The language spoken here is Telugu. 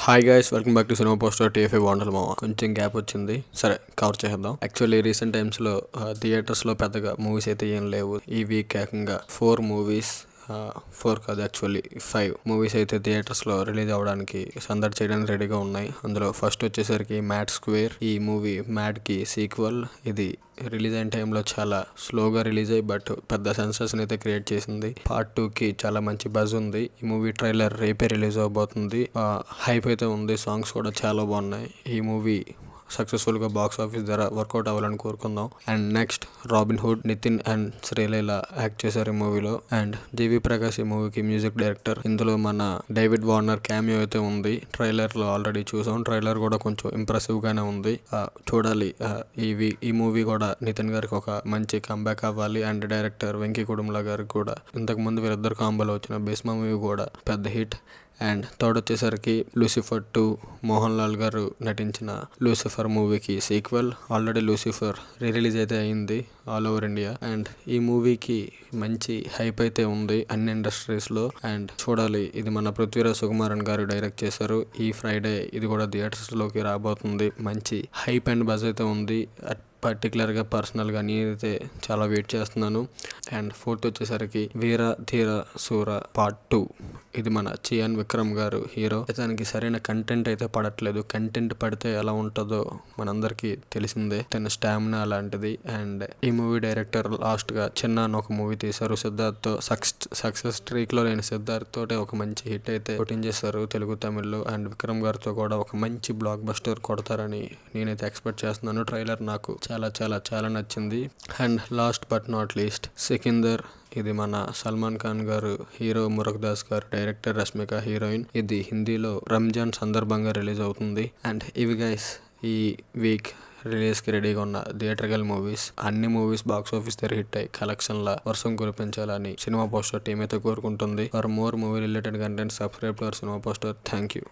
Hi guys, welcome back to cinema poster TFI వాండల్ మామ. కొంచెం గ్యాప్ వచ్చింది, సరే కవర్ చేద్దాం. యాక్చువల్లీ రీసెంట్ టైమ్స్లో థియేటర్స్లో పెద్దగా మూవీస్ అయితే ఏం లేవు. ఈ వీక్ ఏకంగా 4 మూవీస్, 4 కాదు యాక్చువల్లీ 5 మూవీస్ అయితే థియేటర్స్లో రిలీజ్ అవ్వడానికి సందడి చేయడానికి రెడీగా ఉన్నాయి. అందులో ఫస్ట్ వచ్చేసరికి మ్యాడ్ స్క్వేర్. ఈ మూవీ మ్యాడ్కి సీక్వెల్. ఇది రిలీజ్ అయిన టైంలో చాలా స్లోగా రిలీజ్ అయ్యి బట్ పెద్ద సెన్సేషన్ అయితే క్రియేట్ చేసింది. పార్ట్ 2కి చాలా మంచి బజ్ ఉంది. ఈ మూవీ ట్రైలర్ రేపే రిలీజ్ అవబోతుంది. హైప్ అయితే ఉంది, సాంగ్స్ కూడా చాలా బాగున్నాయి. ఈ మూవీ సక్సెస్ఫుల్గా బాక్స్ ఆఫీస్ ద్వారా వర్కౌట్ అవ్వాలని కోరుకుందాం. And next Robin Hood, Nithin and Sreeleela act చేశారు ఈ మూవీలో. అండ్ జీవి ప్రకాష్ ఈ మూవీకి మ్యూజిక్ డైరెక్టర్. ఇందులో మన డేవిడ్ వార్నర్ క్యామియో అయితే ఉంది. ట్రైలర్లో ఆల్రెడీ చూసాం. ట్రైలర్ కూడా కొంచెం ఇంప్రెసివ్ గానే ఉంది. చూడాలి. ఈ మూవీ కూడా నితిన్ గారికి ఒక మంచి కంబ్యాక్ అవ్వాలి. అండ్ డైరెక్టర్ వెంకీ కుడుముల గారికి కూడా ఇంతకు ముందు వీరిద్దరు కాంబోలో వచ్చిన భీష్మ మూవీ కూడా పెద్ద హిట్. అండ్ థర్డ్ వచ్చేసరికి లూసిఫర్ 2, మోహన్ లాల్ గారు నటించిన లూసిఫర్ మూవీకి సీక్వెల్. ఆల్రెడీ లూసిఫర్ రిలీజ్ అయితే అయింది ఆల్ ఓవర్ ఇండియా. అండ్ ఈ మూవీకి మంచి హైప్ అయితే ఉంది అన్ని ఇండస్ట్రీస్లో. అండ్ చూడాలి. ఇది మన పృథ్వీరాజ్ సుకుమారన్ గారు డైరెక్ట్ చేశారు. ఈ ఫ్రైడే ఇది కూడా థియేటర్స్లోకి రాబోతుంది. మంచి హైప్ అండ్ బజ్ అయితే ఉంది. పర్టికులర్గా పర్సనల్గా నేనైతే చాలా వెయిట్ చేస్తున్నాను. అండ్ ఫోర్త్ వచ్చేసరికి వీర ధీర సూర పార్ట్ 2. ఇది మన చియాన్ విక్రమ్ గారు హీరో. దానికి సరైన కంటెంట్ అయితే పడట్లేదు. కంటెంట్ పడితే ఎలా ఉంటుందో మనందరికీ తెలిసిందే. తన స్టామినా అలాంటిది. అండ్ ఈ మూవీ డైరెక్టర్ లాస్ట్ గా చిన్న అని ఒక మూవీ తీశారు సిద్ధార్థ్ తో. సక్సెస్ ట్రీక్ లో లేని సిద్ధార్థ్ తోటే ఒక మంచి హిట్ అయితే కొట్టించేశారు తెలుగు తమిళ్లో. అండ్ విక్రమ్ గారితో కూడా ఒక మంచి బ్లాక్ బస్టర్ కొడతారని నేనైతే ఎక్స్పెక్ట్ చేస్తున్నాను. ట్రైలర్ నాకు చాలా చాలా చాలా నచ్చింది. And last but not least Sikandar. ఇది మన సల్మాన్ ఖాన్ గారు హీరో, మురుగదాస్ గారు డైరెక్టర్, రష్మిక హీరోయిన్. ఇది హిందీలో రంజాన్ సందర్భంగా రిలీజ్ అవుతుంది. అండ్ ఇవి గైస్ ఈ వీక్ రిలీజ్కి రెడీగా ఉన్న థియేటర్కల్ మూవీస్. అన్ని మూవీస్ బాక్స్ ఆఫీస్ దగ్గర హిట్ అయ్యి కలెక్షన్ల వర్షం కురిపించాలని సినిమా పోస్టర్ టీం అయితే కోరుకుంటుంది. For more movie related content subscribe to our cinema poster. Thank you.